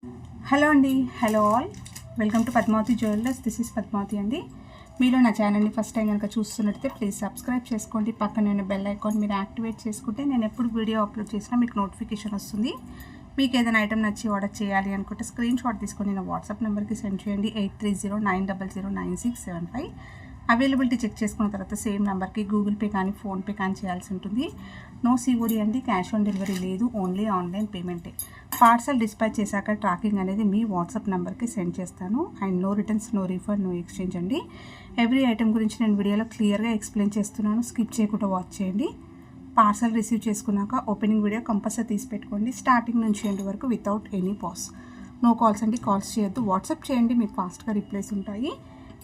Hello అండి, hello all, welcome to Padmavati Jewellers. This is Padmavati అండి. మీరు నా ఛానల్ని ఫస్ట్ టైం కనుక చూస్తున్నట్టయితే ప్లీజ్ సబ్స్క్రైబ్ చేసుకోండి. పక్కన ఉన్న బెల్ ఐకాన్ మీరు యాక్టివేట్ చేసుకుంటే నేను ఎప్పుడు వీడియో అప్లోడ్ చేసినా మీకు నోటిఫికేషన్ వస్తుంది. మీకు ఏదైనా ఐటమ్ నచ్చి ఆర్డర్ చేయాలి అనుకుంటే స్క్రీన్ షాట్ తీసుకొని నా వాట్సాప్ నెంబర్కి సెండ్ చేయండి. 8309009675. అవైలబిలిటీ చెక్ చేసుకున్న తర్వాత సేమ్ నెంబర్కి గూగుల్ పే కానీ ఫోన్పే కానీ చేయాల్సి ఉంటుంది. నో సిఓడి అండి, క్యాష్ ఆన్ డెలివరీ లేదు, ఓన్లీ ఆన్లైన్ పేమెంటే. పార్సల్ డిస్పాచ్ చేశాక ట్రాకింగ్ అనేది మీ వాట్సాప్ నెంబర్కి సెండ్ చేస్తాను. And no returns, no refund, no exchange అండి. ఎవ్రీ ఐటమ్ గురించి నేను వీడియోలో క్లియర్గా ఎక్స్ప్లెయిన్ చేస్తున్నాను, స్కిప్ చేయకుండా వాచ్ చేయండి. పార్సల్ రిసీవ్ చేసుకున్నాక ఓపెనింగ్ వీడియో కంపల్సరీ తీసి పెట్టుకోండి, స్టార్టింగ్ నుంచి ఎండ్ వరకు without any pass. No calls అండి, కాల్స్ చేయొద్దు, వాట్సాప్ చేయండి, మీకు ఫాస్ట్గా రిప్లైస్ ఉంటాయి.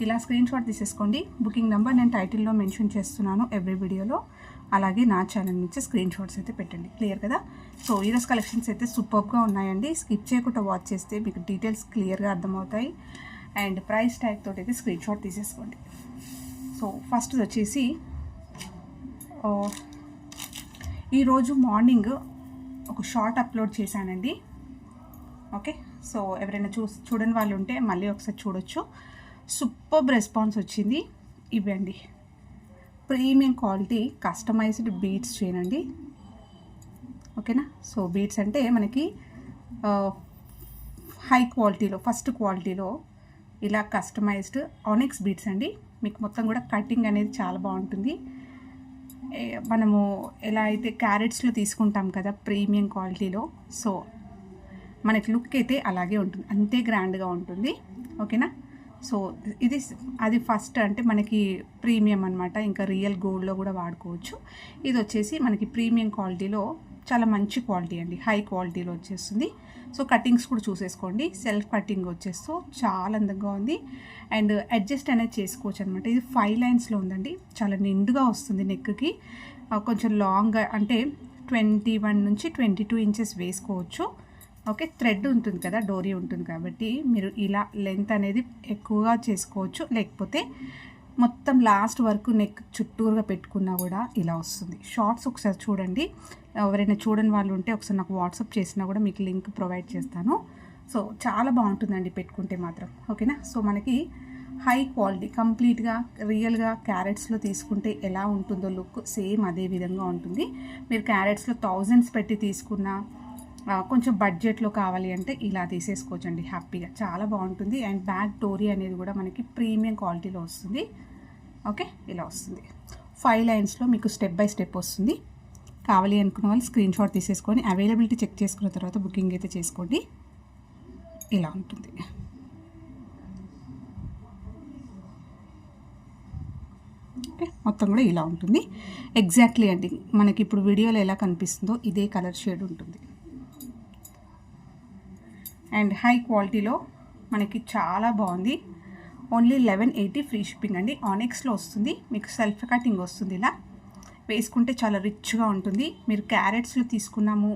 ఇలా స్క్రీన్ షాట్ తీసేసుకోండి. బుకింగ్ నెంబర్ నేను టైటిల్లో మెన్షన్ చేస్తున్నాను ఎవ్రీ వీడియోలో. అలాగే నా ఛానల్ నుంచి స్క్రీన్ షాట్స్ అయితే పెట్టండి. క్లియర్ కదా? సో ఈరోజు కలెక్షన్స్ అయితే సూపర్గా ఉన్నాయండి. స్కిప్ చేయకుండా వాచ్ చేస్తే మీకు డీటెయిల్స్ క్లియర్గా అర్థమవుతాయి. అండ్ ప్రైస్ ట్యాగ్ తోటి అయితే స్క్రీన్ షాట్ తీసేసుకోండి. సో ఫస్ట్ వచ్చేసి ఈరోజు మార్నింగ్ ఒక షార్ట్ అప్లోడ్ చేశానండి. ఓకే, సో ఎవరైనా చూడని వాళ్ళు ఉంటే మళ్ళీ ఒకసారి చూడొచ్చు. సూపర్ రెస్పాన్స్ వచ్చింది. ఇవ్వండి, ప్రీమియం క్వాలిటీ కస్టమైజ్డ్ బీడ్స్ చేయనండి. ఓకేనా? సో బీడ్స్ అంటే మనకి హై క్వాలిటీలో, ఫస్ట్ క్వాలిటీలో ఇలా కస్టమైజ్డ్ ఆనిక్స్ బీడ్స్ అండి. మీకు మొత్తం కూడా కటింగ్ అనేది చాలా బాగుంటుంది. మనము ఎలా అయితే క్యారెట్స్లో తీసుకుంటాం కదా ప్రీమియం క్వాలిటీలో, సో మనకి లుక్ అయితే అలాగే ఉంటుంది, అంతే గ్రాండ్గా ఉంటుంది. ఓకేనా? సో ఇది అది ఫస్ట్ అంటే మనకి ప్రీమియం అనమాట. ఇంకా రియల్ గోల్డ్లో కూడా వాడుకోవచ్చు. ఇది వచ్చేసి మనకి ప్రీమియం క్వాలిటీలో చాలా మంచి క్వాలిటీ అండి, హై క్వాలిటీలో వచ్చేస్తుంది. సో కటింగ్స్ కూడా చూసేసుకోండి, సెల్ఫ్ కటింగ్ వచ్చేస్తూ చాలా అందంగా ఉంది. అండ్ అడ్జస్ట్ అనేది చేసుకోవచ్చు అనమాట. ఇది 5 లైన్స్లో ఉందండి, చాలా నిండుగా వస్తుంది. నెక్కి కొంచెం లాంగ్ అంటే 21 నుంచి 22 ఇంచెస్ వేసుకోవచ్చు. ఓకే, థ్రెడ్ ఉంటుంది కదా, డోరీ ఉంటుంది కాబట్టి మీరు ఇలా లెంత్ అనేది ఎక్కువగా చేసుకోవచ్చు. లేకపోతే మొత్తం లాస్ట్ వరకు నెక్ చుట్టూరుగా పెట్టుకున్నా కూడా ఇలా వస్తుంది. షార్ట్స్ ఒకసారి చూడండి, ఎవరైనా చూడని వాళ్ళు ఉంటే ఒకసారి నాకు వాట్సాప్ చేసినా కూడా మీకు లింక్ ప్రొవైడ్ చేస్తాను. సో చాలా బాగుంటుందండి పెట్టుకుంటే మాత్రం. ఓకేనా? సో మనకి హై క్వాలిటీ కంప్లీట్గా రియల్గా క్యారెట్స్లో తీసుకుంటే ఎలా ఉంటుందో లుక్ సేమ్ అదే విధంగా ఉంటుంది. మీరు క్యారెట్స్లో థౌజండ్స్ పెట్టి తీసుకున్నా, కొంచెం బడ్జెట్లో కావాలి అంటే ఇలా తీసేసుకోవచ్చండి హ్యాపీగా, చాలా బాగుంటుంది. అండ్ బ్యాక్ డోరీ అనేది కూడా మనకి ప్రీమియం క్వాలిటీలో వస్తుంది. ఓకే, ఇలా వస్తుంది. 5 లైన్స్లో మీకు స్టెప్ బై స్టెప్ వస్తుంది. కావాలి అనుకున్న వాళ్ళు స్క్రీన్ షాట్ తీసేసుకొని అవైలబిలిటీ చెక్ చేసుకున్న తర్వాత బుకింగ్ అయితే చేసుకోండి. ఇలా ఉంటుంది. ఓకే, మొత్తం కూడా ఇలా ఉంటుంది. ఎగ్జాక్ట్లీ అండి, మనకి ఇప్పుడు వీడియోలో ఎలా కనిపిస్తుందో ఇదే కలర్ షేడ్ ఉంటుంది. అండ్ హై క్వాలిటీలో మనకి చాలా బాగుంది. ఓన్లీ 1180 ఫ్రీ షిప్పింగ్ అండి. ఆనిక్స్లో వస్తుంది, మీకు సెల్ఫ్ కటింగ్ వస్తుంది. ఇలా వేసుకుంటే చాలా రిచ్గా ఉంటుంది. మీరు క్యారెట్స్లో తీసుకున్నాము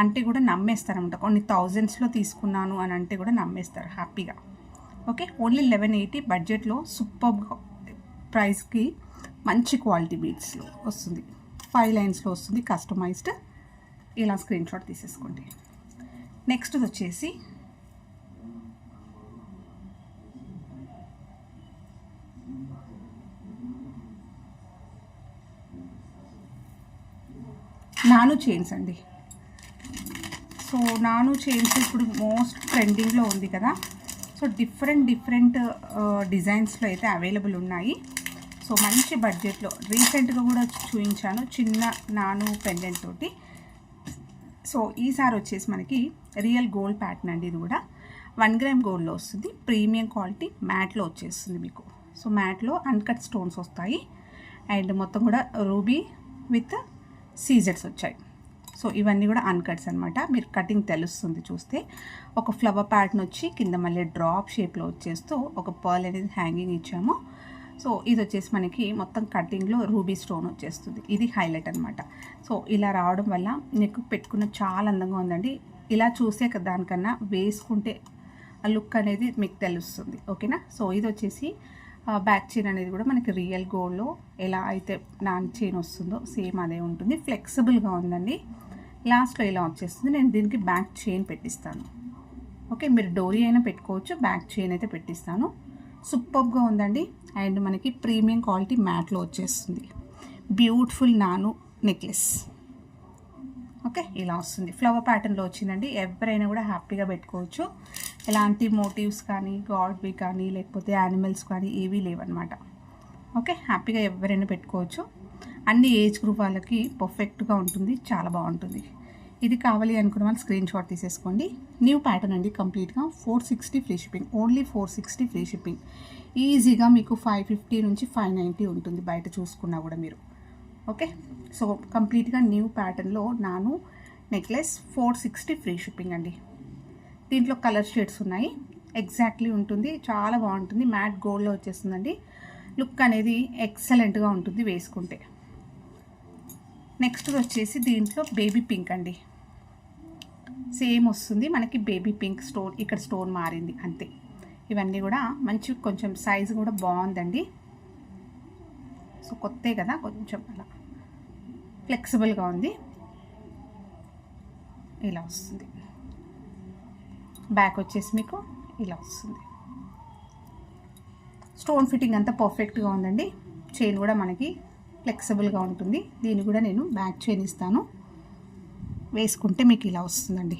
అంటే కూడా నమ్మేస్తారనమాట. కొన్ని థౌజండ్స్లో తీసుకున్నాను అని అంటే కూడా నమ్మేస్తారు హ్యాపీగా. ఓకే, ఓన్లీ 1180 బడ్జెట్లో సూపర్ ప్రైస్కి మంచి క్వాలిటీ బీడ్స్లో వస్తుంది. 5 లైన్స్లో వస్తుంది, కస్టమైజ్డ్. ఇలా స్క్రీన్ షాట్ తీసేసుకోండి. నెక్స్ట్ వచ్చేసి నాను చైన్స్ అండి. సో నాను చైన్స్ ఇప్పుడు మోస్ట్ ట్రెండింగ్లో ఉంది కదా. సో డిఫరెంట్ డిజైన్స్లో అయితే అవైలబుల్ ఉన్నాయి. సో మంచి బడ్జెట్లో రీసెంట్గా కూడా చూపించాను చిన్న నాను పెండెంట్ తోటి. సో ఈసారి వచ్చేసి మనకి రియల్ గోల్డ్ ప్యాటర్న్ అండి. ఇది కూడా 1 గ్రామ్ గోల్డ్లో వస్తుంది, ప్రీమియం క్వాలిటీ మ్యాట్లో వచ్చేస్తుంది మీకు. సో మ్యాట్లో అన్కట్ స్టోన్స్ వస్తాయి. అండ్ మొత్తం కూడా రూబీ విత్ సీజెడ్స్ వచ్చాయి. సో ఇవన్నీ కూడా అన్కట్స్ అనమాట. మీరు కటింగ్ తెలుస్తుంది చూస్తే. ఒక ఫ్లవర్ ప్యాటర్న్ వచ్చి కింద మళ్ళీ డ్రాప్ షేప్లో వచ్చేస్తూ ఒక పర్ల్ అనేది హ్యాంగింగ్ ఇచ్చాము. సో ఇది వచ్చేసి మనకి మొత్తం కటింగ్లో రూబీ స్టోన్ వచ్చేస్తుంది. ఇది హైలైట్ అనమాట. సో ఇలా రావడం వల్ల నెక్ పెట్టుకున్న చాలా అందంగా ఉందండి. ఇలా చూసే దానికన్నా వేసుకుంటే ఆ లుక్ అనేది మీకు తెలుస్తుంది. ఓకేనా? సో ఇది వచ్చేసి బ్యాక్ చైన్ అనేది కూడా మనకి రియల్ గోల్డ్లో ఎలా అయితే నాన్ చైన్ వస్తుందో సేమ్ అదే ఉంటుంది. ఫ్లెక్సిబుల్గా ఉందండి. లాస్ట్లో ఇలా వచ్చేస్తుంది. నేను దీనికి బ్యాక్ చైన్ పెట్టిస్తాను. ఓకే, మీరు డోరీ అయినా పెట్టుకోవచ్చు, బ్యాక్ చైన్ అయితే పెట్టిస్తాను. సూపర్గా ఉందండి. అండ్ మనకి ప్రీమియం క్వాలిటీ మ్యాట్లో వచ్చేస్తుంది. బ్యూటిఫుల్ నాను నెక్లెస్. ఓకే, ఇలా వస్తుంది. ఫ్లవర్ ప్యాటర్న్లో వచ్చిందండి. ఎవరైనా కూడా హ్యాపీగా పెట్టుకోవచ్చు. ఎలాంటి మోటివ్స్ కానీ గాడ్వి కానీ లేకపోతే యానిమల్స్ కానీ ఏవీ లేవన్నమాట. ఓకే, హ్యాపీగా ఎవరైనా పెట్టుకోవచ్చు. అన్ని ఏజ్ గ్రూప్ వాళ్ళకి పర్ఫెక్ట్గా ఉంటుంది, చాలా బాగుంటుంది. ఇది కావాలి అనుకున్న వాళ్ళు స్క్రీన్ షాట్ తీసేసుకోండి. న్యూ ప్యాటర్న్ అండి, కంప్లీట్గా 460 free shipping. Only 460 free shipping. ఈజీగా మీకు 550 నుంచి 590 ఉంటుంది బయట చూసుకున్నా కూడా మీరు. ఓకే, సో కంప్లీట్గా న్యూ ప్యాటర్న్లో నాను నెక్లెస్ 460 ఫ్రీ షిప్పింగ్ అండి. దీంట్లో కలర్ షేడ్స్ ఉన్నాయి, ఎగ్జాక్ట్లీ ఉంటుంది, చాలా బాగుంటుంది. మ్యాట్ గోల్డ్లో వచ్చేస్తుందండి. లుక్ అనేది ఎక్సలెంట్గా ఉంటుంది వేసుకుంటే. నెక్స్ట్ వచ్చేసి దీంట్లో బేబీ పింక్ అండి. సేమ్ వస్తుంది మనకి బేబీ పింక్. స్టోన్ ఇక్కడ స్టోన్ మారింది అంతే. ఇవన్నీ కూడా మంచి కొంచెం సైజు కూడా బాగుందండి. సో కొత్తే కదా, కొంచెం అలా ఫ్లెక్సిబుల్గా ఉంది. ఇలా వస్తుంది. బ్యాక్ వచ్చేసి మీకు ఇలా వస్తుంది. స్టోన్ ఫిట్టింగ్ అంతా పర్ఫెక్ట్గా ఉందండి. చైన్ కూడా మనకి ఫ్లెక్సిబుల్గా ఉంటుంది. దీన్ని కూడా నేను బ్యాక్ చైన్ ఇస్తాను. వేసుకుంటే మీకు ఇలా వస్తుందండి.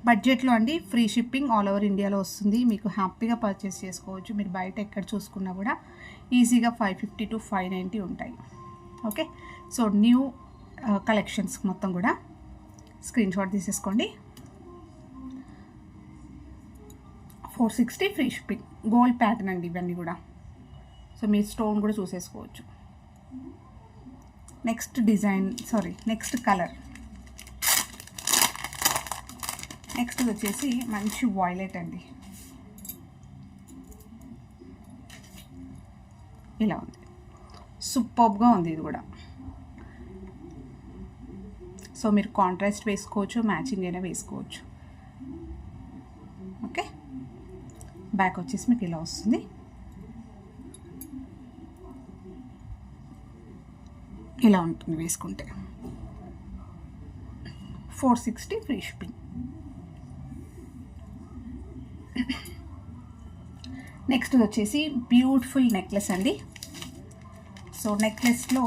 బడ్జెట్లో అండి, ఫ్రీ షిప్పింగ్ ఆల్ ఓవర్ ఇండియాలో వస్తుంది. మీకు హ్యాపీగా పర్చేస్ చేసుకోవచ్చు. మీరు బయట ఎక్కడ చూసుకున్నా కూడా ఈజీగా 550 to 590 ఉంటాయి. ఓకే, సో న్యూ కలెక్షన్స్ మొత్తం కూడా స్క్రీన్ షాట్ తీసేసుకోండి. 460 ఫ్రీ షిప్పింగ్. గోల్డ్ ప్యాటర్న్ అండి ఇవన్నీ కూడా. సో మీరు స్టోన్ కూడా చూసేసుకోవచ్చు. Next design, next colour. Next వచ్చేసి మంచి వైలెట్ అండి. ఇలా ఉంది, సూపర్గా ఉంది ఇది కూడా. సో మీరు కాంట్రాస్ట్ వేసుకోవచ్చు, మ్యాచింగ్ అయినా వేసుకోవచ్చు. ఓకే, బ్యాక్ వచ్చేసి మీకు ఇలా వస్తుంది. ఇలా ఉంటుంది వేసుకుంటే. 460 ఫ్రీ షిప్పింగ్. నెక్స్ట్ వచ్చేసి బ్యూటిఫుల్ నెక్లెస్ అండి. సో నెక్లెస్లో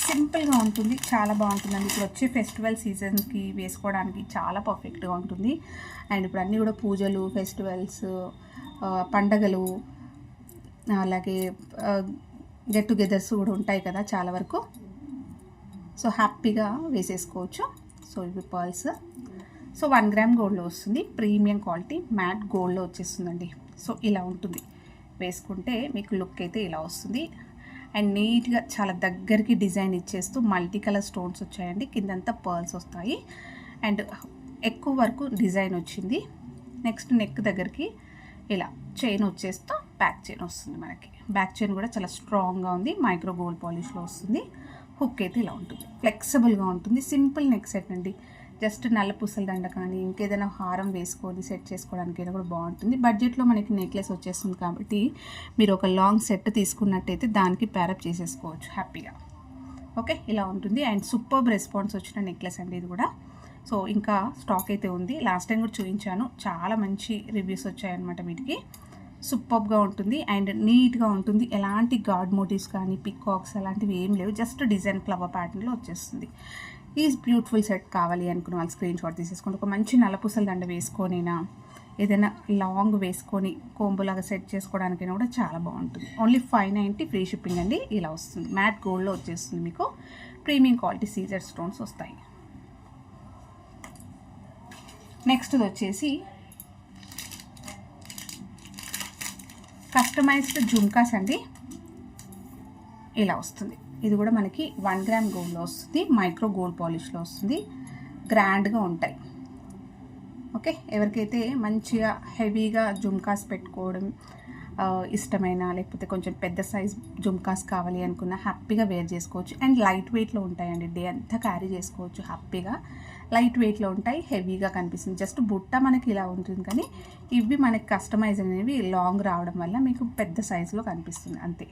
సింపుల్గా ఉంటుంది, చాలా బాగుంటుందండి. ఇప్పుడు వచ్చే ఫెస్టివల్ సీజన్కి వేసుకోవడానికి చాలా పర్ఫెక్ట్గా ఉంటుంది. అండ్ ఇప్పుడు అన్నీ కూడా పూజలు, ఫెస్టివల్స్, పండగలు, అలాగే గెట్ టుగెదర్స్ కూడా ఉంటాయి కదా చాలా వరకు. సో హ్యాపీగా వేసేసుకోవచ్చు. సో ఇవి పర్ల్స్. సో 1 గ్రామ్ గోల్డ్లో వస్తుంది. ప్రీమియం క్వాలిటీ మ్యాట్ గోల్డ్లో వచ్చేస్తుందండి. సో ఇలా ఉంటుంది వేసుకుంటే మీకు లుక్ అయితే ఇలా వస్తుంది. అండ్ నీట్గా చాలా దగ్గరికి డిజైన్ ఇచ్చేస్తూ మల్టీ కలర్ స్టోన్స్ వచ్చాయండి. కిందంతా పర్ల్స్ వస్తాయి అండ్ ఎక్కువ వరకు డిజైన్ వచ్చింది. నెక్స్ట్ నెక్ దగ్గరికి ఇలా చైన్ వచ్చేస్తూ బ్యాక్ చైన్ వస్తుంది మనకి. బ్యాక్ చైన్ కూడా చాలా స్ట్రాంగ్గా ఉంది, మైక్రో గోల్డ్ పాలిష్లో వస్తుంది. హుక్ అయితే ఇలా ఉంటుంది, ఫ్లెక్సిబుల్గా ఉంటుంది. సింపుల్ నెక్ సెట్ అండి. జస్ట్ నల్ల పూసల దండ కానీ ఇంకేదైనా హారం వేసుకొని సెట్ చేసుకోవడానికైనా కూడా బాగుంటుంది. బడ్జెట్లో మనకి నెక్లెస్ వచ్చేస్తుంది కాబట్టి మీరు ఒక లాంగ్ సెట్ తీసుకున్నట్టయితే దానికి ప్యారప్ చేసేసుకోవచ్చు హ్యాపీగా. ఓకే, ఇలా ఉంటుంది. అండ్ సూపర్బ్ రెస్పాన్స్ వచ్చిన నెక్లెస్ అండి ఇది కూడా. సో ఇంకా స్టాక్ అయితే ఉంది. లాస్ట్ టైం కూడా చూపించాను, చాలా మంచి రివ్యూస్ వచ్చాయన్నమాట వీటికి. సూపర్గా ఉంటుంది అండ్ నీట్గా ఉంటుంది. ఎలాంటి గాడ్ మోటివ్స్ కానీ పికాక్స్ అలాంటివి ఏం లేవు, జస్ట్ డిజైన్ ఫ్లవర్ ప్యాటర్న్లో వచ్చేస్తుంది. ఈ బ్యూటిఫుల్ సెట్ కావాలి అనుకున్న వాళ్ళు స్క్రీన్ షాట్ తీసేసుకోండి. ఒక మంచి నల్లపూసల దండ వేసుకొనైనా ఏదైనా లాంగ్ వేసుకొని కోంబులాగా సెట్ చేసుకోవడానికైనా కూడా చాలా బాగుంటుంది. ఓన్లీ 590 ఫ్రీ షిప్పింగ్ అండి. ఇలా వస్తుంది, మ్యాట్ గోల్డ్లో వచ్చేస్తుంది. మీకు ప్రీమియం క్వాలిటీ సీజర్ స్టోన్స్ వస్తాయి. నెక్స్ట్ వచ్చేసి కస్టమైజ్డ్ జుమ్కాస్ అండి. ఇలా వస్తుంది. ఇది కూడా మనకి 1 గ్రామ్ గోల్డ్లో వస్తుంది, మైక్రో గోల్డ్ పాలిష్లో వస్తుంది. గ్రాండ్గా ఉంటాయి. ఓకే, ఎవరికైతే మంచిగా హెవీగా జుమ్కాస్ పెట్టుకోవడం ఇష్టమైన, లేకపోతే కొంచెం పెద్ద సైజ్ జుమ్కాస్ కావాలి అనుకున్న హ్యాపీగా వేర్ చేసుకోవచ్చు. అండ్ లైట్ వెయిట్లో ఉంటాయండి, డే అంతా క్యారీ చేసుకోవచ్చు హ్యాపీగా. లైట్ వెయిట్లో ఉంటాయి, హెవీగా కనిపిస్తుంది. జస్ట్ బుట్ట మనకి ఇలా ఉంటుంది, కానీ ఇవి మనకి కస్టమైజ్ అనేవి లాంగ్ రావడం వల్ల మీకు పెద్ద సైజులో కనిపిస్తుంది అంతే.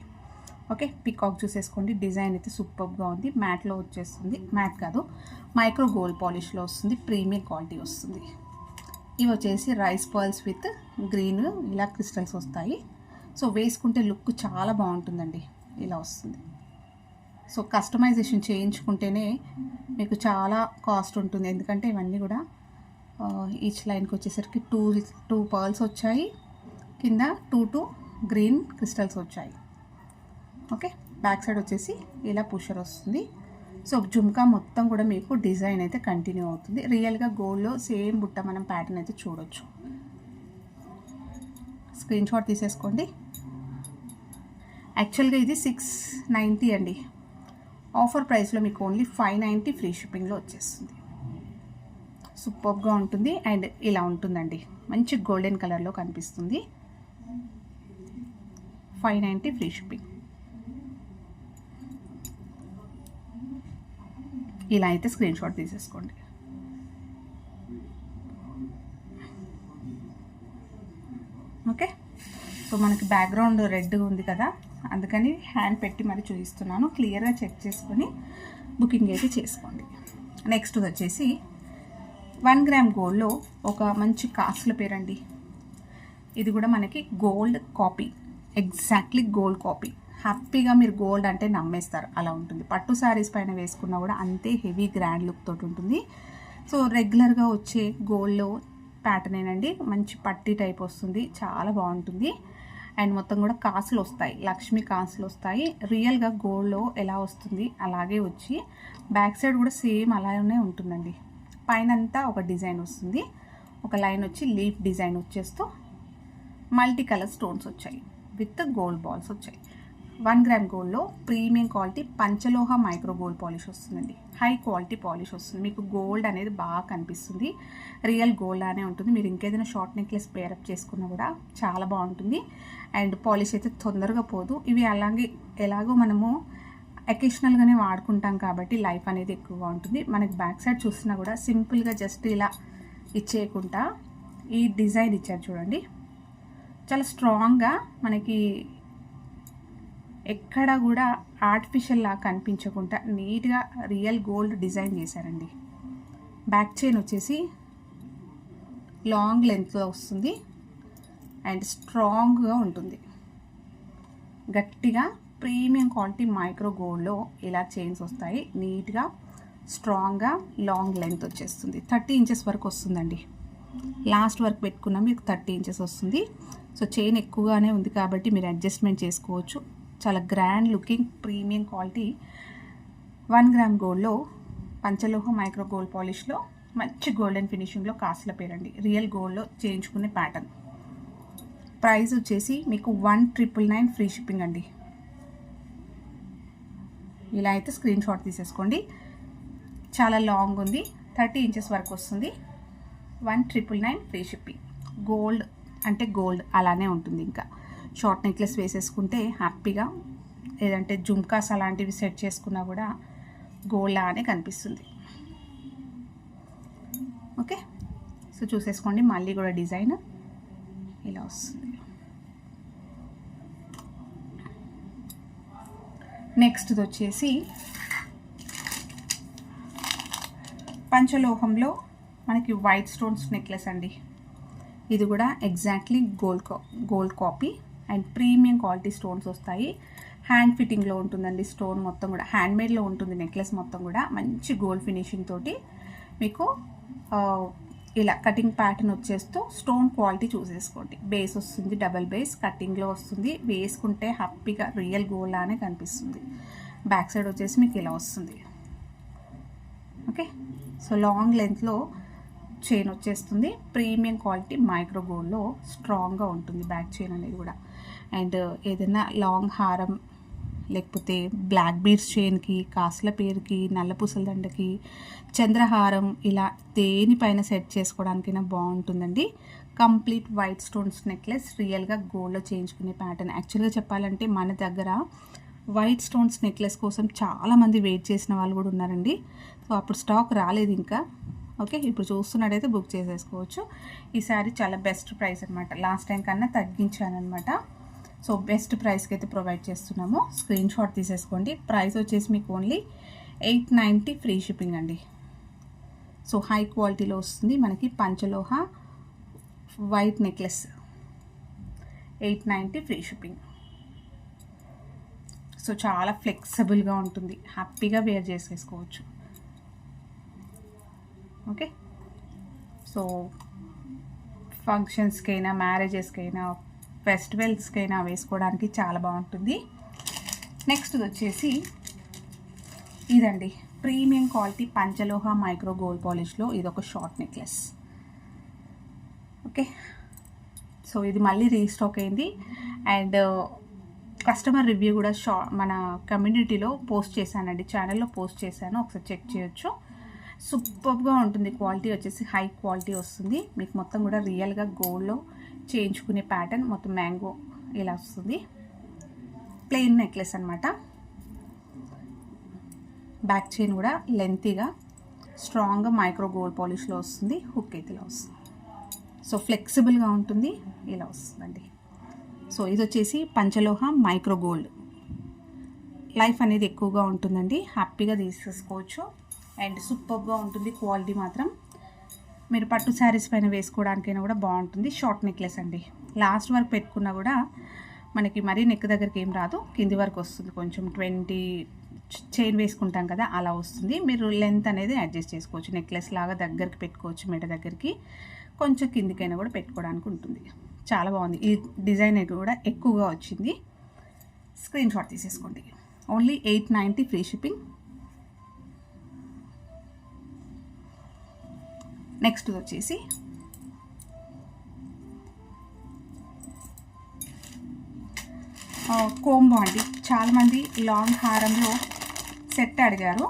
Okay, peacock చూసేసుకోండి. డిజైన్ అయితే సూపర్గా ఉంది. మ్యాట్లో వచ్చేస్తుంది, మ్యాట్ కాదు మైక్రో గోల్డ్ పాలిష్లో వస్తుంది, ప్రీమియం క్వాలిటీ వస్తుంది. ఇవి వచ్చేసి రైస్ పర్ల్స్ విత్ గ్రీన్ ఇలా క్రిస్టల్స్ వస్తాయి. సో వేసుకుంటే లుక్ చాలా బాగుంటుందండి, ఇలా వస్తుంది. సో కస్టమైజేషన్ చేయించుకుంటేనే మీకు చాలా కాస్ట్ ఉంటుంది, ఎందుకంటే ఇవన్నీ కూడా ఈచ్ లైన్కి వచ్చేసరికి టూ పర్ల్స్ వచ్చాయి, కింద టూ గ్రీన్ క్రిస్టల్స్ వచ్చాయి. ఓకే, బ్యాక్ సైడ్ వచ్చేసి ఇలా పుషర్ వస్తుంది. సో జుమ్కా మొత్తం కూడా మీకు డిజైన్ అయితే కంటిన్యూ అవుతుంది. రియల్గా గోల్డ్లో సేమ్ బుట్ట మనం ప్యాటర్న్ అయితే చూడొచ్చు. స్క్రీన్ షాట్ తీసేసుకోండి. యాక్చువల్గా ఇది 690 అండి. ఆఫర్ ప్రైస్లో మీకు ఓన్లీ 590 ఫ్రీ షిప్పింగ్లో వచ్చేస్తుంది. సూపర్గా ఉంటుంది. అండ్ ఇలా ఉంటుందండి, మంచి గోల్డెన్ కలర్లో కనిపిస్తుంది. 590 ఫ్రీ షిప్పింగ్. ఇలా అయితే స్క్రీన్ షాట్ తీసేసుకోండి. ఓకే, సో మనకి బ్యాక్గ్రౌండ్ రెడ్గా ఉంది కదా, అందుకని హ్యాండ్ పెట్టి మరి చూపిస్తున్నాను. క్లియర్గా చెక్ చేసుకొని బుకింగ్ అయితే చేసుకోండి. నెక్స్ట్ వచ్చేసి 1 గ్రామ్ గోల్డ్లో ఒక మంచి కాస్ట్ల పేరండి. ఇది కూడా మనకి gold copy, exactly gold copy. హ్యాపీగా మీరు గోల్డ్ అంటే నమ్మేస్తారు, అలా ఉంటుంది. పట్టు శారీస్ పైన వేసుకున్నా కూడా అంతే హెవీ గ్రాండ్ లుక్ తోటి ఉంటుంది. సో రెగ్యులర్గా వచ్చే గోల్డ్లో ప్యాటర్నేనండి, మంచి పట్టి టైప్ వస్తుంది, చాలా బాగుంటుంది. అండ్ మొత్తం కూడా కాసులు వస్తాయి, లక్ష్మీ కాసులు వస్తాయి. రియల్గా గోల్డ్లో ఎలా వస్తుంది అలాగే వచ్చి బ్యాక్ సైడ్ కూడా సేమ్ అలానే ఉంటుందండి. పైన అంతా ఒక డిజైన్ వస్తుంది, ఒక లైన్ వచ్చి లీఫ్ డిజైన్ వచ్చేస్తూ మల్టీ కలర్ స్టోన్స్ వచ్చాయి విత్ గోల్డ్ బాల్స్ వచ్చాయి. 1 గ్రామ్ గోల్డ్లో ప్రీమియం క్వాలిటీ పంచలోహ మైక్రో గోల్డ్ పాలిష్ వస్తుందండి. హై క్వాలిటీ పాలిష్ వస్తుంది, మీకు గోల్డ్ అనేది బాగా కనిపిస్తుంది. రియల్ గోల్డ్ అనే ఉంటుంది. మీరు ఇంకేదైనా షార్ట్ నెక్లెస్ పేరప్ చేసుకున్నా కూడా చాలా బాగుంటుంది. అండ్ పాలిష్ అయితే తొందరగా పోదు. ఇవి అలాగే ఎలాగో మనము అకేషనల్గానే వాడుకుంటాం కాబట్టి లైఫ్ అనేది ఎక్కువగా ఉంటుంది. మనకి బ్యాక్ సైడ్ చూసినా కూడా సింపుల్గా జస్ట్ ఇలా ఇచ్చేయకుండా ఈ డిజైన్ ఇచ్చారు చూడండి, చాలా స్ట్రాంగ్గా మనకి ఎక్కడ కూడా ఆర్టిఫిషియల్ లా కనిపించకుండా నీట్గా రియల్ గోల్డ్ డిజైన్ చేశారండి. బ్యాక్ చైన్ వచ్చేసి లాంగ్ లెంత్లో వస్తుంది అండ్ స్ట్రాంగ్గా ఉంటుంది. గట్టిగా ప్రీమియం క్వాలిటీ మైక్రో గోల్డ్లో ఇలా చైన్స్ వస్తాయి. నీట్గా స్ట్రాంగ్గా లాంగ్ లెంత్ వచ్చేస్తుంది. 30 ఇంచెస్ వరకు వస్తుందండి. లాస్ట్ వరకు పెట్టుకున్నా మీకు 30 ఇంచెస్ వస్తుంది. సో చైన్ ఎక్కువగానే ఉంది కాబట్టి మీరు అడ్జస్ట్మెంట్ చేసుకోవచ్చు. చాలా grand looking premium quality 1 gram గోల్డ్లో పంచలోహ మైక్రో గోల్డ్ పాలిష్లో మంచి గోల్డెన్ ఫినిషింగ్లో కాస్ట్ల పేరండి. రియల్ గోల్డ్లో చేయించుకునే ప్యాటర్న్. ప్రైస్ వచ్చేసి మీకు 1999 ఫ్రీ షిప్పింగ్ అండి. ఇలా అయితే స్క్రీన్ షాట్ తీసేసుకోండి. చాలా లాంగ్ ఉంది, 30 ఇంచెస్ వరకు వస్తుంది. 1999 ఫ్రీ షిప్పింగ్. గోల్డ్ అంటే గోల్డ్ అలానే ఉంటుంది. ఇంకా షార్ట్ నెక్లెస్ వేసేసుకుంటే హ్యాపీగా, లేదంటే జుమ్కాస్ అలాంటివి సెట్ చేసుకున్నా కూడా గోల్డ్ లానే కనిపిస్తుంది. ఓకే, సో చూసేసుకోండి. మళ్ళీ కూడా డిజైన్ ఇలా వస్తుంది. నెక్స్ట్ వచ్చేసి పంచలోహంలో మనకి వైట్ స్టోన్స్ నెక్లెస్ అండి. ఇది కూడా exactly gold copy and premium quality stones వస్తాయి. హ్యాండ్ ఫిట్టింగ్లో ఉంటుందండి. స్టోన్ మొత్తం కూడా హ్యాండ్మేడ్లో ఉంటుంది. నెక్లెస్ మొత్తం కూడా మంచి గోల్డ్ ఫినిషింగ్ తోటి మీకు ఇలా కటింగ్ ప్యాటర్న్ వచ్చేస్తూ స్టోన్ క్వాలిటీ చూసేసుకోండి. బేస్ వస్తుంది, డబల్ బేస్ కటింగ్లో వస్తుంది. వేసుకుంటే హ్యాపీగా రియల్ గోల్డ్ లానే కనిపిస్తుంది. బ్యాక్ సైడ్ వచ్చేసి మీకు ఇలా వస్తుంది. ఓకే, సో లాంగ్ లెంత్లో చైన్ వచ్చేస్తుంది. ప్రీమియం క్వాలిటీ మైక్రో గోల్డ్లో స్ట్రాంగ్గా ఉంటుంది బ్యాక్ చైన్ అనేది కూడా. అండ్ ఏదైనా లాంగ్ హారం లేకపోతే బ్లాక్ బీడ్స్ చైన్కి, కాసుల పేరుకి, నల్లపూసల దండకి, చంద్రహారం ఇలా దేనిపైన సెట్ చేసుకోవడానికైనా బాగుంటుందండి. కంప్లీట్ వైట్ స్టోన్స్ నెక్లెస్ రియల్గా గోల్డ్లో చేయించుకునే ప్యాటర్న్. యాక్చువల్గా చెప్పాలంటే మన దగ్గర వైట్ స్టోన్స్ నెక్లెస్ కోసం చాలామంది వెయిట్ చేసిన వాళ్ళు కూడా ఉన్నారండి. సో అప్పుడు స్టాక్ రాలేదు ఇంకా. ఓకే, ఇప్పుడు చూస్తున్నట్టయితే బుక్ చేసేసుకోవచ్చు. ఈ శారీ చాలా బెస్ట్ ప్రైస్ అనమాట. లాస్ట్ టైం కన్నా తగ్గించాను అనమాట. సో బెస్ట్ ప్రైస్కి అయితే ప్రొవైడ్ చేస్తున్నాము. స్క్రీన్ షాట్ తీసేసుకోండి. ప్రైస్ వచ్చేసి మీకు ఓన్లీ 890 ఫ్రీ షిప్పింగ్ అండి. సో హై క్వాలిటీలో వస్తుంది మనకి పంచలోహ white necklace, 890 free shipping. So చాలా ఫ్లెక్సిబుల్గా ఉంటుంది, హ్యాపీగా వేర్ చేసేసుకోవచ్చు. ఓకే, సో ఫంక్షన్స్కైనా, మ్యారేజెస్కైనా, ఫెస్టివల్స్కైనా వేసుకోవడానికి చాలా బాగుంటుంది. నెక్స్ట్ వచ్చేసి ఇదండి, ప్రీమియం క్వాలిటీ పంచలోహ మైక్రో గోల్డ్ పాలిష్లో ఇదొక షార్ట్ నెక్లెస్. ఓకే, సో ఇది మళ్ళీ రీస్టాక్ అయింది. అండ్ కస్టమర్ రివ్యూ కూడా మన కమ్యూనిటీలో పోస్ట్ చేశానండి, ఛానల్లో పోస్ట్ చేశాను, ఒకసారి చెక్ చేయొచ్చు. సూపర్గా ఉంటుంది. క్వాలిటీ వచ్చేసి హై క్వాలిటీ వస్తుంది. మీకు మొత్తం కూడా రియల్గా గోల్డ్లో చేయించుకునే ప్యాటర్న్, మొత్తం మ్యాంగో ఇలా వస్తుంది. ప్లెయిన్ నెక్లెస్ అనమాట. బ్యాక్ చైన్ కూడా లెంతీగా స్ట్రాంగ్గా మైక్రో గోల్డ్ పాలిష్లో వస్తుంది. హుక్ అయితే ఇలా వస్తుంది. సో ఫ్లెక్సిబుల్గా ఉంటుంది, ఇలా వస్తుందండి. సో ఇది వచ్చేసి పంచలోహ మైక్రో గోల్డ్. లైఫ్ అనేది ఎక్కువగా ఉంటుందండి, హ్యాపీగా తీసేసుకోవచ్చు. అండ్ సూపర్గా ఉంటుంది క్వాలిటీ మాత్రం. మీరు పట్టు శారీస్ పైన వేసుకోవడానికైనా కూడా బాగుంటుంది. షార్ట్ నెక్లెస్ అండి. లాస్ట్ వరకు పెట్టుకున్నా కూడా మనకి మరీ నెక్ దగ్గరికి ఏం రాదు, కింది వరకు వస్తుంది. కొంచెం 20 చైన్ వేసుకుంటాం కదా, అలా వస్తుంది. మీరు లెంత్ అనేది అడ్జస్ట్ చేసుకోవచ్చు. నెక్లెస్ లాగా దగ్గరికి పెట్టుకోవచ్చు, మెడ దగ్గరికి, కొంచెం కిందికైనా కూడా పెట్టుకోవడానికి ఉంటుంది. చాలా బాగుంది. ఈ డిజైన్ కూడా ఎక్కువగా వచ్చింది. స్క్రీన్ షాట్ తీసేసుకోండి. Only 890 free shipping. నెక్స్ట్ వచ్చేసి కోంబో అండి. చాలామంది లాంగ్ హారంలో సెట్ అడిగారు,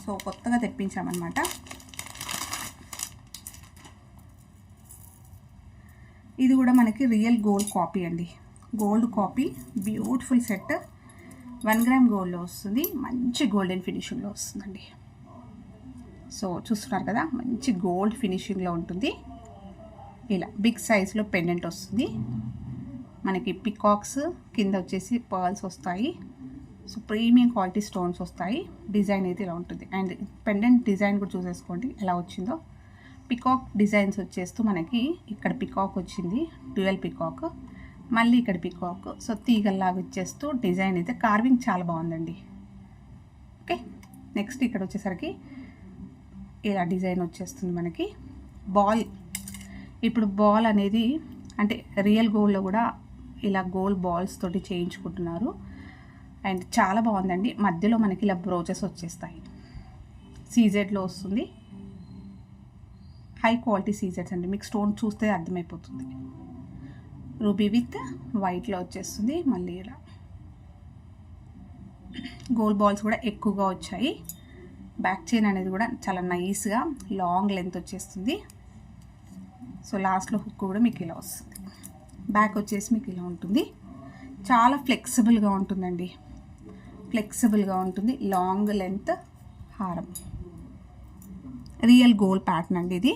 సో కొత్తగా తెప్పించామన్నమాట. ఇది కూడా మనకి రియల్ గోల్డ్ కాపీ అండి. Gold copy, beautiful set. 1 gram గోల్డ్లో వస్తుంది. మంచి గోల్డెన్ ఫినిషింగ్లో వస్తుందండి. సో చూస్తున్నారు కదా, మంచి గోల్డ్ ఫినిషింగ్లో ఉంటుంది. ఇలా బిగ్ సైజ్లో పెండెంట్ వస్తుంది మనకి. పికాక్స్ కింద వచ్చేసి పర్ల్స్ వస్తాయి. సో ప్రీమియం క్వాలిటీ స్టోన్స్ వస్తాయి. డిజైన్ అయితే ఇలా ఉంటుంది. అండ్ పెండెంట్ డిజైన్ కూడా చూసేసుకోండి ఎలా వచ్చిందో. పికాక్ డిజైన్స్ వచ్చేస్తూ మనకి ఇక్కడ పికాక్ వచ్చింది, డ్యూయల్ పికాక్, మళ్ళీ ఇక్కడ పికాక్. సో తీగల్లాగా ఇచ్చేస్తూ డిజైన్ అయితే కార్వింగ్ చాలా బాగుందండి. ఓకే, నెక్స్ట్ ఇక్కడ వచ్చేసరికి ఇలా డిజైన్ వచ్చేస్తుంది మనకి. బాల్, ఇప్పుడు బాల్ అనేది అంటే రియల్ గోల్డ్లో కూడా ఇలా గోల్డ్ బాల్స్ తోటి చేయించుకుంటున్నారు. అండ్ చాలా బాగుందండి. మధ్యలో మనకి ఇలా బ్రోచెస్ వచ్చేస్తాయి. సీజెడ్లో వస్తుంది. హై క్వాలిటీ సీజెడ్స్ అండి. మీకు స్టోన్ చూస్తే అర్థమైపోతుంది. రూబీ విత్ వైట్లో వచ్చేస్తుంది. మళ్ళీ ఇలా గోల్డ్ బాల్స్ కూడా ఎక్కువగా వచ్చాయి. బ్యాక్ చైన్ అనేది కూడా చాలా నైస్గా లాంగ్ లెంత్ వచ్చేస్తుంది. సో లాస్ట్లో హుక్ కూడా మీకు ఇలా వస్తుంది. బ్యాక్ వచ్చేసి మీకు ఇలా ఉంటుంది. చాలా ఫ్లెక్సిబుల్గా ఉంటుందండి, ఫ్లెక్సిబుల్గా ఉంటుంది. లాంగ్ లెంత్ హారం, రియల్ గోల్డ్ ప్యాటర్న్ అండి ఇది.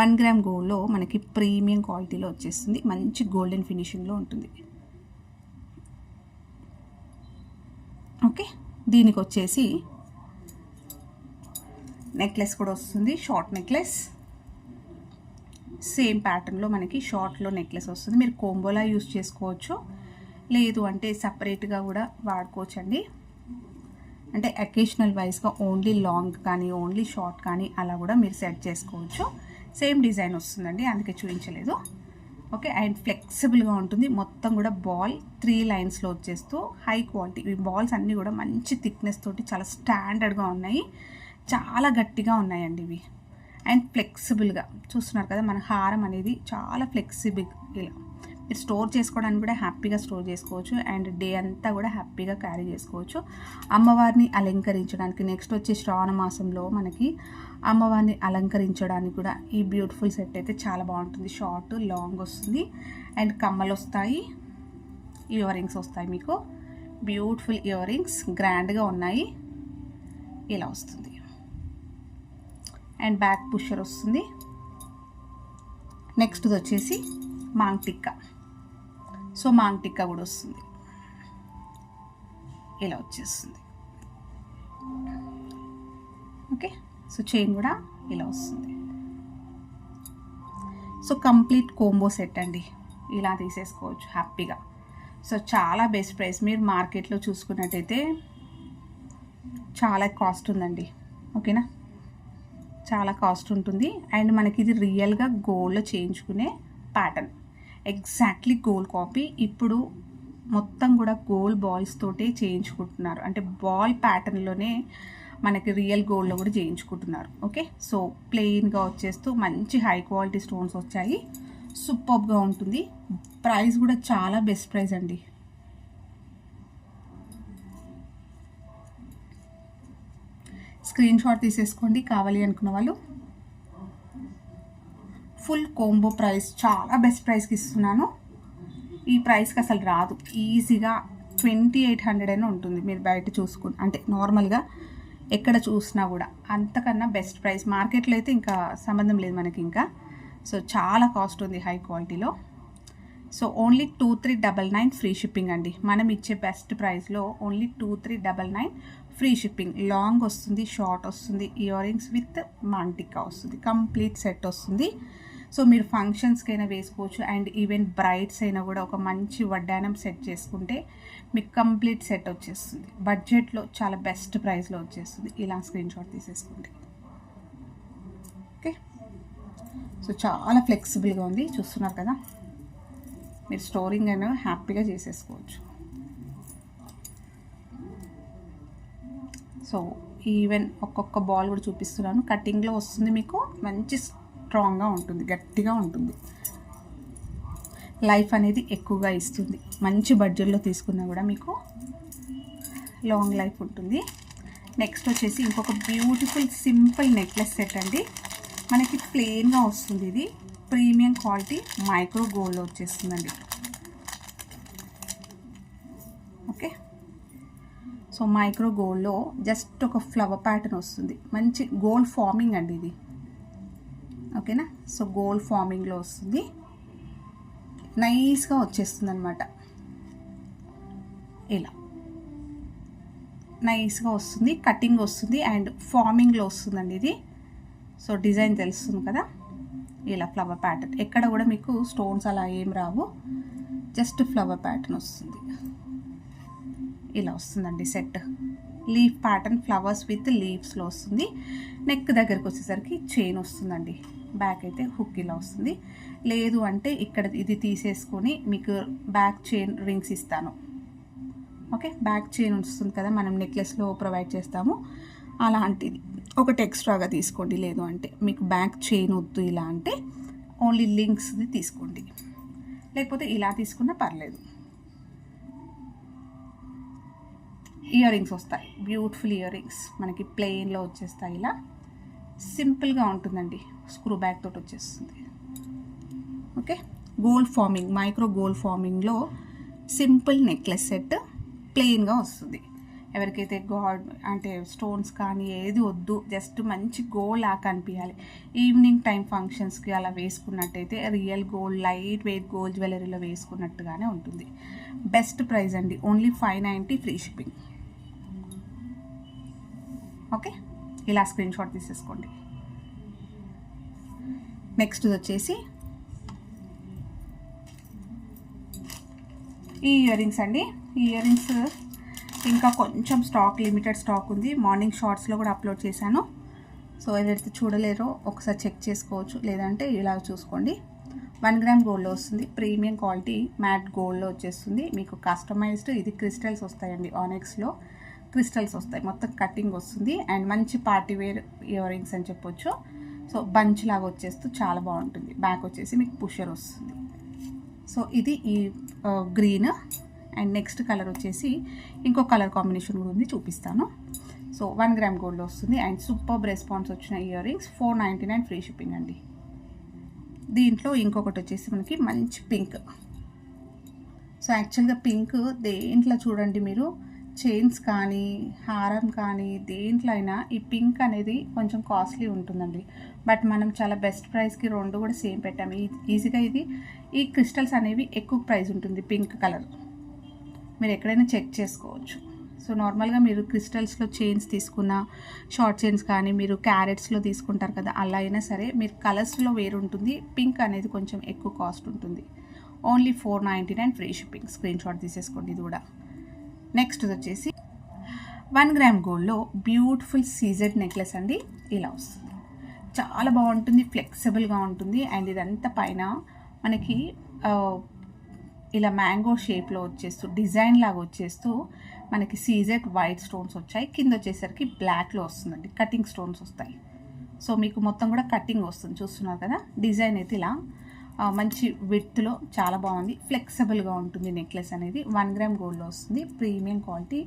1 గ్రామ్ గోల్డ్లో మనకి ప్రీమియం క్వాలిటీలో వచ్చేస్తుంది. మంచి గోల్డెన్ ఫినిషింగ్లో ఉంటుంది. ఓకే, దీనికి వచ్చేసి నెక్లెస్ కూడా వస్తుంది. షార్ట్ నెక్లెస్, సేమ్ ప్యాటర్న్లో మనకి షార్ట్లో నెక్లెస్ వస్తుంది. మీరు కోంబోలా యూస్ చేసుకోవచ్చు, లేదు అంటే సపరేట్గా కూడా వాడుకోవచ్చు అండి. అంటే అకేషనల్ వైజ్గా ఓన్లీ లాంగ్ కానీ ఓన్లీ షార్ట్ కానీ అలా కూడా మీరు సెట్ చేసుకోవచ్చు. సేమ్ డిజైన్ వస్తుందండి, అందుకే చూపించలేదు. ఓకే, అండ్ ఫ్లెక్సిబుల్గా ఉంటుంది. మొత్తం కూడా బాల్ 3 లైన్స్లో వచ్చేస్తూ హై క్వాలిటీ. ఈ బాల్స్ అన్నీ కూడా మంచి థిక్నెస్ తోటి చాలా స్టాండర్డ్గా ఉన్నాయి. చాలా గట్టిగా ఉన్నాయండి ఇవి. అండ్ ఫ్లెక్సిబుల్గా చూస్తున్నారు కదా, మన హారం అనేది చాలా ఫ్లెక్సిబుల్. ఇలా మీరు స్టోర్ చేసుకోవడానికి కూడా హ్యాపీగా స్టోర్ చేసుకోవచ్చు. అండ్ డే అంతా కూడా హ్యాపీగా క్యారీ చేసుకోవచ్చు. అమ్మవారిని అలంకరించడానికి, నెక్స్ట్ వచ్చే శ్రావణ మాసంలో మనకి అమ్మవారిని అలంకరించడానికి కూడా ఈ బ్యూటిఫుల్ సెట్ అయితే చాలా బాగుంటుంది. షార్ట్ లాంగ్ వస్తుంది. అండ్ కమ్మలు వస్తాయి, ఇయర్ రింగ్స్ వస్తాయి. మీకు బ్యూటిఫుల్ ఇయర్ రింగ్స్ గ్రాండ్గా ఉన్నాయి. ఇలా వస్తుంది. అండ్ బ్యాక్ పుషర్ వస్తుంది. నెక్స్ట్ వచ్చేసి మాంగ్ టిక్కా. సో మాంగ్ టిక్కా కూడా వస్తుంది, ఇలా వచ్చేస్తుంది. ఓకే, సో చైన్ కూడా ఇలా వస్తుంది. సో కంప్లీట్ కోంబో సెట్ అండి, ఇలా తీసేసుకోవచ్చు హ్యాపీగా. సో చాలా బెస్ట్ ప్రైస్. మీరు మార్కెట్లో చూసుకున్నట్టయితే చాలా కాస్ట్ ఉందండి, ఓకేనా, చాలా కాస్ట్ ఉంటుంది. అండ్ మనకి ఇది రియల్గా గోల్డ్లో చేయించుకునే ప్యాటర్న్, ఎగ్జాక్ట్లీ గోల్డ్ కాపీ. ఇప్పుడు మొత్తం కూడా గోల్డ్ బాల్స్ తోటే చేయించుకుంటున్నారు, అంటే బాల్ ప్యాటర్న్లోనే మనకి రియల్ గోల్డ్లో కూడా చేయించుకుంటున్నారు. ఓకే, సో ప్లెయిన్గా వచ్చేస్తూ మంచి హై క్వాలిటీ స్టోన్స్ వచ్చాయి, సూపర్గా ఉంటుంది. ప్రైస్ కూడా చాలా బెస్ట్ ప్రైస్ అండి. స్క్రీన్ షాట్ తీసేసుకోండి కావాలి అనుకున్న వాళ్ళు. ఫుల్ కోంబో ప్రైస్, చాలా బెస్ట్ ప్రైస్కి ఇస్తున్నాను. ఈ ప్రైస్కి అసలు రాదు, ఈజీగా 2800 అయినా ఉంటుంది మీరు బయట చూసుకుని, అంటే నార్మల్గా ఎక్కడ చూసినా కూడా. అంతకన్నా బెస్ట్ ప్రైస్. మార్కెట్లో అయితే ఇంకా సంబంధం లేదు మనకి ఇంకా. సో చాలా కాస్ట్ ఉంది హై క్వాలిటీలో. సో ఓన్లీ 2399 ఫ్రీ షిప్పింగ్ అండి. మనం ఇచ్చే బెస్ట్ ప్రైస్లో ఓన్లీ 2399 ఫ్రీ షిప్పింగ్. లాంగ్ వస్తుంది, షార్ట్ వస్తుంది, ఇయర్ రింగ్స్ విత్ మాంటికా వస్తుంది, కంప్లీట్ సెట్ వస్తుంది. సో మీరు ఫంక్షన్స్కైనా వేసుకోవచ్చు, అండ్ ఈవెన్ బ్రైడ్స్ అయినా కూడా ఒక మంచి వడ్డానం సెట్ చేసుకుంటే మీకు కంప్లీట్ సెట్ వచ్చేస్తుంది. బడ్జెట్లో చాలా బెస్ట్ ప్రైస్లో వచ్చేస్తుంది. ఇలా స్క్రీన్ షాట్ తీసేసుకోండి. ఓకే, సో చాలా ఫ్లెక్సిబుల్గా ఉంది, చూస్తున్నారు కదా. మీరు స్టోరింగ్ అయినా హ్యాపీగా చేసేసుకోవచ్చు. సో ఈవెన్ ఒక్కొక్క బాల్ కూడా చూపిస్తున్నాను, కటింగ్లో వస్తుంది, మీకు మంచి స్ట్రాంగ్గా ఉంటుంది, గట్టిగా ఉంటుంది. లైఫ్ అనేది ఎక్కువగా ఇస్తుంది. మంచి బడ్జెట్లో తీసుకున్నా కూడా మీకు లాంగ్ లైఫ్ ఉంటుంది. నెక్స్ట్ వచ్చేసి ఇంకొక బ్యూటిఫుల్ సింపుల్ నెక్లెస్ సెట్ అండి. మనకి ప్లెయిన్గా వస్తుంది, ఇది ప్రీమియం క్వాలిటీ మైక్రో గోల్డ్లో వచ్చేస్తుందండి. ఓకే, సో మైక్రో గోల్డ్లో జస్ట్ ఒక ఫ్లవర్ ప్యాటర్న్ వస్తుంది, మంచి గోల్డ్ ఫార్మింగ్ అండి ఇది. ఓకేనా, సో గోల్డ్ ఫార్మింగ్లో వస్తుంది, నైస్గా వచ్చేస్తుంది అనమాట. ఇలా నైస్గా వస్తుంది, కటింగ్ వస్తుంది అండ్ ఫార్మింగ్లో వస్తుందండి ఇది. సో డిజైన్ తెలుస్తుంది కదా, ఇలా ఫ్లవర్ ప్యాటర్న్. ఎక్కడ కూడా మీకు స్టోన్స్ అలా ఏం రావు, జస్ట్ ఫ్లవర్ ప్యాటర్న్ వస్తుంది. ఇలా వస్తుందండి set. Leaf pattern, flowers with లీవ్స్లో వస్తుంది. నెక్ దగ్గరకు వచ్చేసరికి చైన్ వస్తుందండి. బ్యాక్ అయితే హుక్ ఇలా వస్తుంది. లేదు అంటే ఇక్కడ ఇది తీసేసుకొని మీకు బ్యాక్ చైన్ రింగ్స్ ఇస్తాను. ఓకే, బ్యాక్ చైన్ వస్తుంది కదా, మనం నెక్లెస్లో ప్రొవైడ్ చేస్తాము, అలాంటిది ఒకటి ఎక్స్ట్రాగా తీసుకోండి. లేదు అంటే మీకు బ్యాక్ చైన్ వద్దు ఇలా అంటే ఓన్లీ లింక్స్ది తీసుకోండి, లేకపోతే ఇలా తీసుకున్నా పర్లేదు. ఇయర్ రింగ్స్ వస్తాయి, బ్యూటిఫుల్ ఇయర్ రింగ్స్ మనకి ప్లెయిన్లో వచ్చేస్తాయి. ఇలా సింపుల్గా ఉంటుందండి, స్క్రూ బ్యాక్ తోటి వచ్చేస్తుంది. Okay, gold forming, micro gold ఫార్మింగ్లో సింపుల్ నెక్లెస్ సెట్ ప్లెయిన్గా వస్తుంది. ఎవరికైతే గాడ్ అంటే స్టోన్స్ కానీ ఏది వద్దు, జస్ట్ మంచి గోల్డ్ లా కనిపించాలి, ఈవినింగ్ టైం ఫంక్షన్స్కి అలా వేసుకున్నట్టయితే real gold, light weight gold జ్యువెలరీలో వేసుకున్నట్టుగానే ఉంటుంది. బెస్ట్ ప్రైస్ అండి, ఓన్లీ 590 ఫ్రీ షిప్పింగ్. ఓకే, ఇలా స్క్రీన్ షాట్ తీసేసుకోండి. నెక్స్ట్ వచ్చేసి ఈ ఇయర్ రింగ్స్ అండి. ఈ ఇయర్ రింగ్స్ ఇంకా కొంచెం స్టాక్, లిమిటెడ్ స్టాక్ ఉంది. మార్నింగ్ షార్ట్స్లో కూడా అప్లోడ్ చేశాను. సో ఎవరైతే చూడలేరో ఒకసారి చెక్ చేసుకోవచ్చు, లేదంటే ఇలా చూసుకోండి. 1 గ్రామ్ గోల్డ్లో వస్తుంది, ప్రీమియం క్వాలిటీ మ్యాట్ గోల్డ్లో వచ్చేస్తుంది. మీకు కస్టమైజ్డ్ ఇది క్రిస్టల్స్ వస్తాయండి, ఆనెక్స్లో క్రిస్టల్స్ వస్తాయి, మొత్తం కటింగ్ వస్తుంది. అండ్ మంచి పార్టీ వేర్ ఇయర్ రింగ్స్ అని చెప్పొచ్చు. సో బంచ్ లాగా వచ్చేస్తూ చాలా బాగుంటుంది. బ్యాక్ వచ్చేసి మీకు పుషర్ వస్తుంది. సో ఇది ఈ గ్రీన్. అండ్ నెక్స్ట్ కలర్ వచ్చేసి ఇంకో కలర్ కాంబినేషన్ కూడా ఉంది, చూపిస్తాను. సో 1 గ్రామ్ గోల్డ్లో వస్తుంది అండ్ సూపర్ రెస్పాన్స్ వచ్చిన ఇయర్ రింగ్స్. 499 ఫ్రీ షిప్పింగ్ అండి. దీంట్లో ఇంకొకటి వచ్చేసి మనకి మంచి పింక్. సో యాక్చువల్గా పింక్ దేంట్లో చూడండి మీరు చైన్స్ కానీ హారం కానీ దేంట్లో అయినా ఈ పింక్ అనేది కొంచెం కాస్ట్లీ ఉంటుందండి. బట్ మనం చాలా బెస్ట్ ప్రైస్కి రెండు కూడా సేమ్ పెట్టాము. ఈజీగా ఈ క్రిస్టల్స్ అనేవి ఎక్కువ ప్రైస్ ఉంటుంది పింక్ కలర్. మీరు ఎక్కడైనా చెక్ చేసుకోవచ్చు. సో నార్మల్గా మీరు క్రిస్టల్స్లో చైన్స్ తీసుకున్న షార్ట్ చైన్స్ కానీ మీరు క్యారెట్స్లో తీసుకుంటారు కదా, అలా అయినా సరే మీరు కలర్స్లో వేరు ఉంటుంది. పింక్ అనేది కొంచెం ఎక్కువ కాస్ట్ ఉంటుంది. Only 499 free shipping. Screen shot తీసేసుకోండి ఇది కూడా. నెక్స్ట్ వచ్చేసి 1 గ్రామ్ గోల్డ్లో బ్యూటిఫుల్ సీజెడ్ నెక్లెస్ అండి. ఇలా వస్తుంది, చాలా బాగుంటుంది, ఫ్లెక్సిబుల్గా ఉంటుంది. అండ్ ఇదంతా పైన మనకి ఇలా మ్యాంగో షేప్లో వచ్చేస్తూ డిజైన్ లాగా వచ్చేస్తూ మనకి సీజెడ్ వైట్ స్టోన్స్ వచ్చాయి. కింద వచ్చేసరికి బ్లాక్లో వస్తుందండి, కటింగ్ స్టోన్స్ వస్తాయి. సో మీకు మొత్తం కూడా కటింగ్ వస్తుంది, చూస్తున్నారు కదా. డిజైన్ అయితే ఇలా మంచి విడ్త్లో చాలా బాగుంది, ఫ్లెక్సిబుల్గా ఉంటుంది నెక్లెస్ అనేది. 1 గ్రామ్ గోల్డ్లో వస్తుంది, ప్రీమియం క్వాలిటీ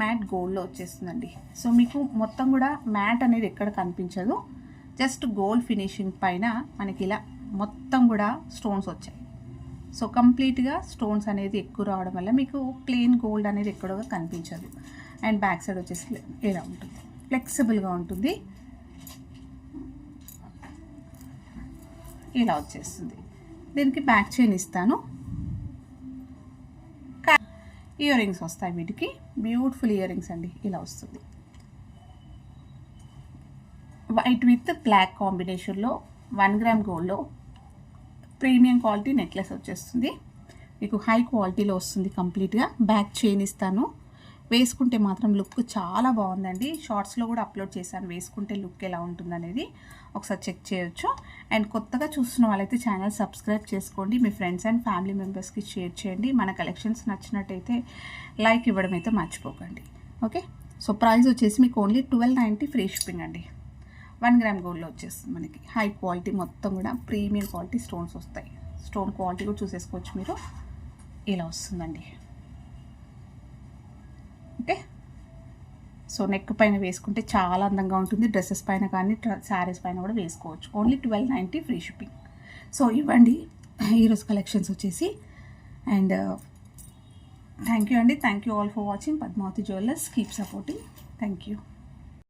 మ్యాట్ గోల్డ్లో వచ్చేస్తుందండి. సో మీకు మొత్తం కూడా మ్యాట్ అనేది ఎక్కడ కనిపించదు, జస్ట్ గోల్డ్ ఫినిషింగ్ పైన మనకి ఇలా మొత్తం కూడా స్టోన్స్ వచ్చాయి. సో కంప్లీట్గా స్టోన్స్ అనేది ఎక్కువ రావడం వల్ల మీకు ప్లెయిన్ గోల్డ్ అనేది ఎక్కడగా కనిపించదు. అండ్ బ్యాక్ సైడ్ వచ్చేసి ఇలా ఉంటుంది, ఫ్లెక్సిబుల్గా ఉంటుంది, ఇలా వచ్చేస్తుంది. దీనికి బ్యాక్ చైన్ ఇస్తాను. ఇయర్ రింగ్స్ వస్తాయి వీటికి, బ్యూటిఫుల్ ఇయర్ రింగ్స్ అండి. ఇలా వస్తుంది వైట్ విత్ బ్లాక్ కాంబినేషన్లో 1 గ్రామ్ గోల్డ్లో ప్రీమియం క్వాలిటీ నెక్లెస్ వచ్చేస్తుంది. మీకు హై క్వాలిటీలో వస్తుంది కంప్లీట్గా. బ్యాక్ చైన్ ఇస్తాను. వేసుకుంటే మాత్రం లుక్ చాలా బాగుందండి. షార్ట్స్లో కూడా అప్లోడ్ చేశాను వేసుకుంటే లుక్ ఎలా ఉంటుందనేది, ఒకసారి చెక్ చేయొచ్చు. అండ్ కొత్తగా చూస్తున్న వాళ్ళైతే ఛానల్ సబ్స్క్రైబ్ చేసుకోండి, మీ ఫ్రెండ్స్ అండ్ ఫ్యామిలీ మెంబర్స్కి షేర్ చేయండి. మన కలెక్షన్స్ నచ్చినట్టయితే లైక్ ఇవ్వడం అయితే మర్చిపోకండి. ఓకే, సో ప్రైస్ వచ్చేసి మీకు ఓన్లీ 1290 ఫ్రీ షిప్పింగ్ అండి. 1 గ్రామ్ గోల్డ్లో వచ్చేస్తుంది మనకి. హై క్వాలిటీ, మొత్తం కూడా ప్రీమియం క్వాలిటీ స్టోన్స్ వస్తాయి. స్టోన్ క్వాలిటీ కూడా చూసేసుకోవచ్చు మీరు. ఇలా వస్తుందండి. ఓకే, సో నెక్ పైన వేసుకుంటే చాలా అందంగా ఉంటుంది. డ్రెస్సెస్ పైన కానీ శారీస్ పైన కూడా వేసుకోవచ్చు. Only 1290 free shipping. సో ఇవ్వండి ఈరోజు కలెక్షన్స్ వచ్చేసి. అండ్ థ్యాంక్ యూ అండి. Thank you all for watching. Padmavathi jewellers, keep supporting. Thank you.